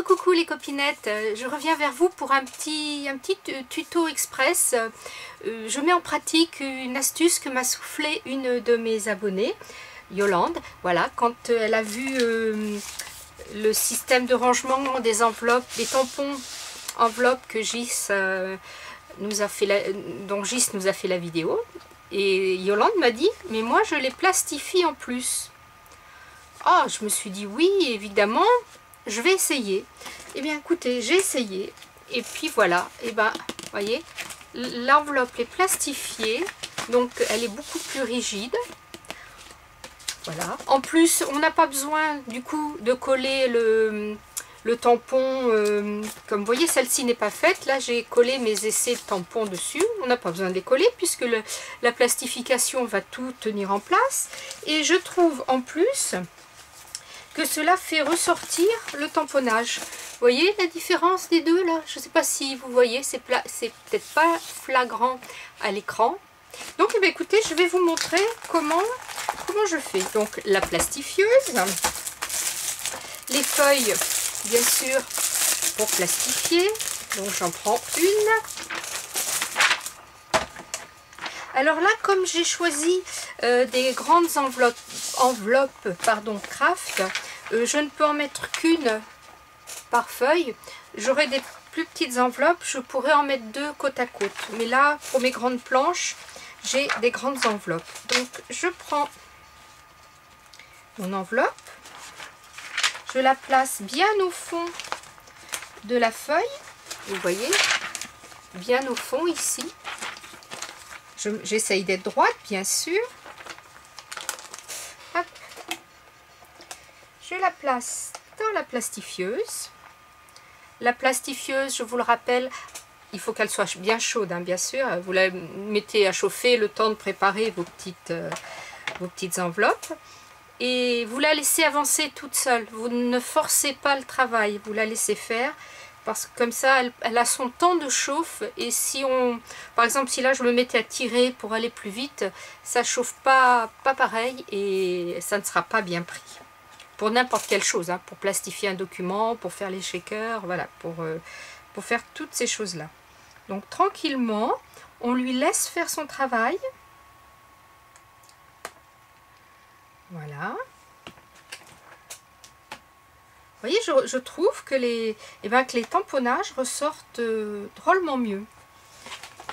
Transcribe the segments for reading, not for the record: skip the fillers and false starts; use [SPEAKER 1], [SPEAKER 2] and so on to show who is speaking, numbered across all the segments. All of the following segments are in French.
[SPEAKER 1] coucou les copinettes, je reviens vers vous pour un petit tuto express. Je mets en pratique une astuce que m'a soufflé une de mes abonnées, Yolande. Voilà, quand elle a vu le système de rangement des enveloppes, des tampons enveloppes que dont Gis nous a fait la vidéo. Et Yolande m'a dit, mais moi je les plastifie en plus. Ah, je me suis dit oui, évidemment, je vais essayer. Eh bien écoutez, j'ai essayé. Et puis voilà, et ben, voyez, l'enveloppe est plastifiée, donc elle est beaucoup plus rigide. Voilà. En plus, on n'a pas besoin du coup de coller le tampon. Comme vous voyez, celle-ci n'est pas faite. Là, j'ai collé mes essais de tampons dessus. On n'a pas besoin de les coller puisque la plastification va tout tenir en place. Et je trouve en plus que cela fait ressortir le tamponnage. Vous voyez la différence des deux là? Je ne sais pas si vous voyez, c'est peut-être pas flagrant à l'écran. Donc eh bien, écoutez, je vais vous montrer comment je fais. Donc la plastifieuse, les feuilles bien sûr pour plastifier. Donc j'en prends une. Alors là, comme j'ai choisi des grandes enveloppes craft, je ne peux en mettre qu'une par feuille. J'aurai des plus petites enveloppes, je pourrais en mettre deux côte à côte. Mais là, pour mes grandes planches, j'ai des grandes enveloppes. Donc je prends mon enveloppe, je la place bien au fond de la feuille, vous voyez, bien au fond ici. J'essaye d'être droite, bien sûr. Hop. Je la place dans la plastifieuse. La plastifieuse, je vous le rappelle, il faut qu'elle soit bien chaude, hein, bien sûr. Vous la mettez à chauffer le temps de préparer vos petites enveloppes. Et vous la laissez avancer toute seule. Vous ne forcez pas le travail, vous la laissez faire. Parce que comme ça, elle a son temps de chauffe. Et si par exemple, si là je me mettais à tirer pour aller plus vite, ça chauffe pas pareil et ça ne sera pas bien pris. Pour n'importe quelle chose, hein, pour plastifier un document, pour faire les shakers, voilà, pour faire toutes ces choses-là. Donc tranquillement, on lui laisse faire son travail. Voilà. Vous voyez, je trouve que les tamponnages ressortent drôlement mieux.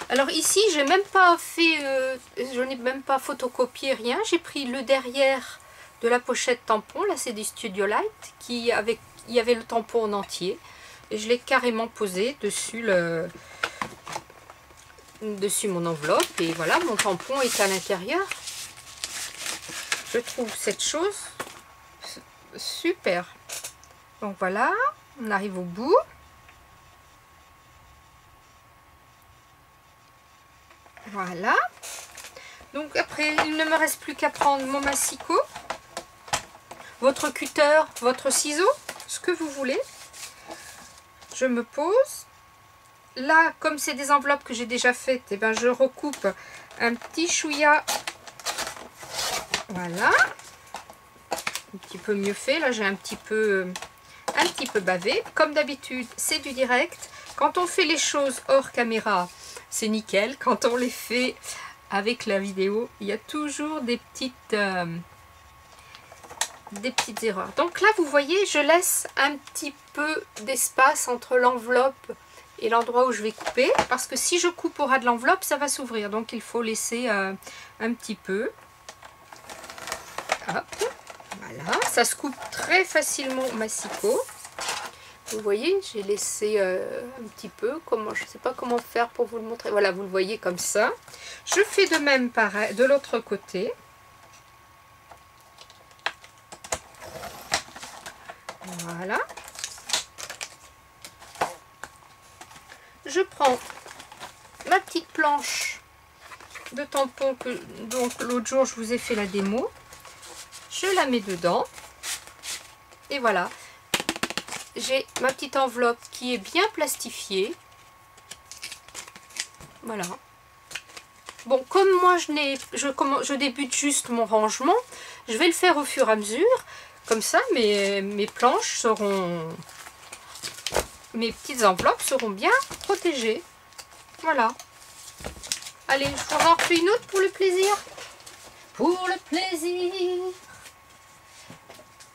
[SPEAKER 1] Alors ici, j'ai même pas fait, je n'ai même pas photocopié rien. J'ai pris le derrière de la pochette tampon. Là, c'est du Studio Light il y avait le tampon en entier. Et je l'ai carrément posé dessus mon enveloppe. Et voilà, mon tampon est à l'intérieur. Je trouve cette chose super. Donc voilà, on arrive au bout. Voilà. Donc après, il ne me reste plus qu'à prendre mon massicot, votre cutter, votre ciseau, ce que vous voulez. Je me pose. Là, comme c'est des enveloppes que j'ai déjà faites, eh ben, je recoupe un petit chouïa. Voilà. Un petit peu mieux fait. Là, j'ai un petit peu bavé. Comme d'habitude, c'est du direct. Quand on fait les choses hors caméra, c'est nickel. Quand on les fait avec la vidéo, il y a toujours des petites erreurs. Donc là, vous voyez, je laisse un petit peu d'espace entre l'enveloppe et l'endroit où je vais couper. Parce que si je coupe au ras de l'enveloppe, ça va s'ouvrir. Donc il faut laisser un petit peu. Hop. Voilà, ça se coupe très facilement au massicot. Vous voyez, j'ai laissé un petit peu. Je ne sais pas comment faire pour vous le montrer. Voilà, vous le voyez comme ça. Je fais de même pareil de l'autre côté. Voilà. Je prends ma petite planche de tampon dont l'autre jour je vous ai fait la démo. Je la mets dedans et voilà, j'ai ma petite enveloppe qui est bien plastifiée. Voilà. Bon, comme moi je débute juste mon rangement, je vais le faire au fur et à mesure. Comme ça, mes planches seront mes petites enveloppes seront bien protégées. Voilà. Allez, je vous en refais une autre pour le plaisir. Pour le plaisir.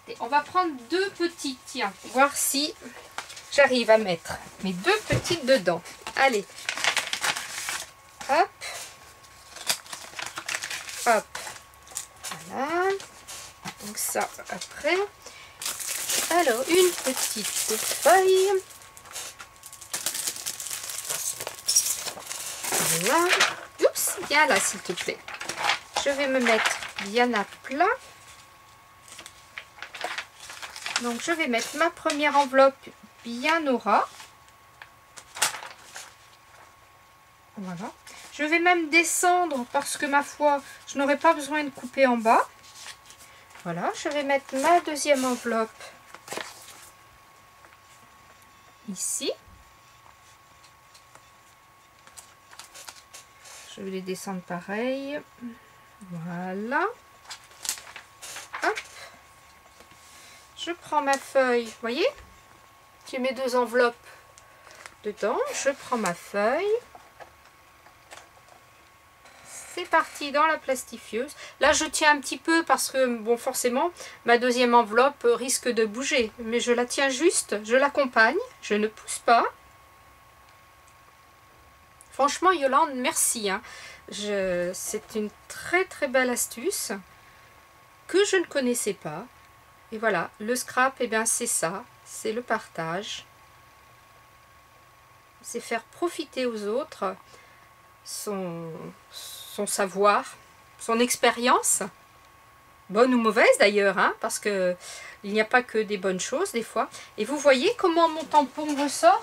[SPEAKER 1] Et on va prendre deux petites, tiens, voir si j'arrive à mettre mes deux petites dedans. Allez. Hop. Hop. Voilà. Donc ça, après. Alors, une petite feuille. Voilà. Oups, viens là, s'il te plaît. Je vais me mettre bien à plat. Donc, je vais mettre ma première enveloppe bien au ras. Voilà. Je vais même descendre parce que, ma foi, je n'aurai pas besoin de couper en bas. Voilà, je vais mettre ma deuxième enveloppe ici. Je vais les descendre pareil. Voilà. Hop. Je prends ma feuille. Vous voyez? J'ai mes deux enveloppes dedans. Je prends ma feuille. C'est parti dans la plastifieuse. Là, je tiens un petit peu parce que, bon, forcément, ma deuxième enveloppe risque de bouger. Mais je la tiens juste, je l'accompagne, je ne pousse pas. Franchement, Yolande, merci. Hein. C'est une très très belle astuce que je ne connaissais pas. Et voilà, le scrap, eh bien, c'est ça. C'est le partage. C'est faire profiter aux autres son savoir, son expérience, bonne ou mauvaise d'ailleurs, hein, parce que il n'y a pas que des bonnes choses des fois. Et vous voyez comment mon tampon ressort?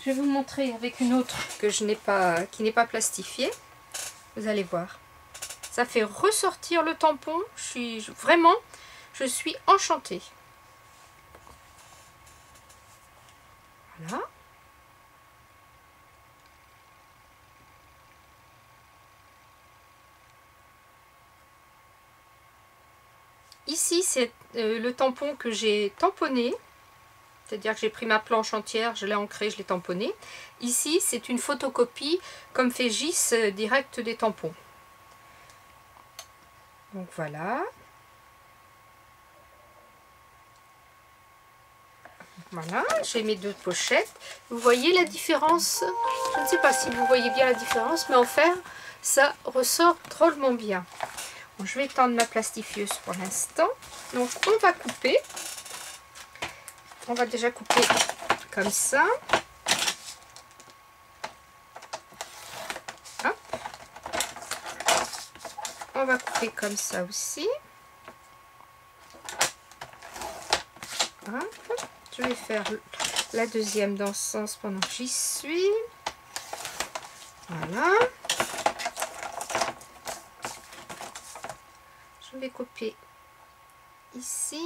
[SPEAKER 1] Je vais vous montrer avec une autre que je n'ai pas, qui n'est pas plastifiée. Vous allez voir, ça fait ressortir le tampon. Je suis enchantée. Voilà. Ici, c'est le tampon que j'ai tamponné. C'est-à-dire que j'ai pris ma planche entière, je l'ai ancrée, je l'ai tamponnée. Ici, c'est une photocopie, comme fait Gis, direct des tampons. Donc voilà. Voilà, j'ai mes deux pochettes. Vous voyez la différence? Je ne sais pas si vous voyez bien la différence, mais en fer, ça ressort drôlement bien. Bon, je vais tendre ma plastifieuse pour l'instant. Donc on va couper. On va déjà couper comme ça. Hop. On va couper comme ça aussi. Hop. Je vais faire la deuxième dans ce sens pendant que j'y suis. Voilà. Je vais couper ici.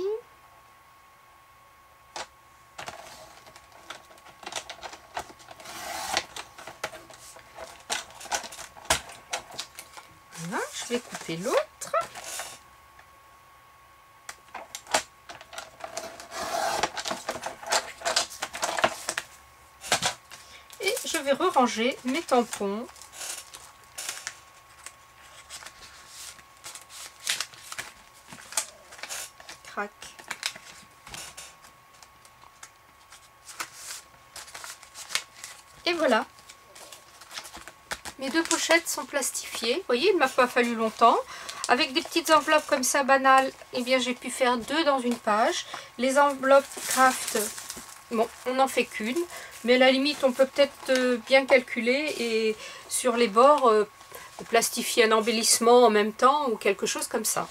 [SPEAKER 1] Voilà, je vais couper l'autre. Et je vais ranger mes tampons. Crac. Et voilà. Mes deux pochettes sont plastifiées. Vous voyez, il ne m'a pas fallu longtemps. Avec des petites enveloppes comme ça banales, eh bien j'ai pu faire deux dans une page. Les enveloppes craft, bon, on n'en fait qu'une. Mais à la limite, on peut peut-être bien calculer et sur les bords, plastifier un embellissement en même temps ou quelque chose comme ça.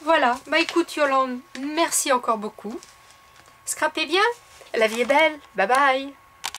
[SPEAKER 1] Voilà, bah écoute Yolande, merci encore beaucoup. Scrapez bien, la vie est belle, bye bye.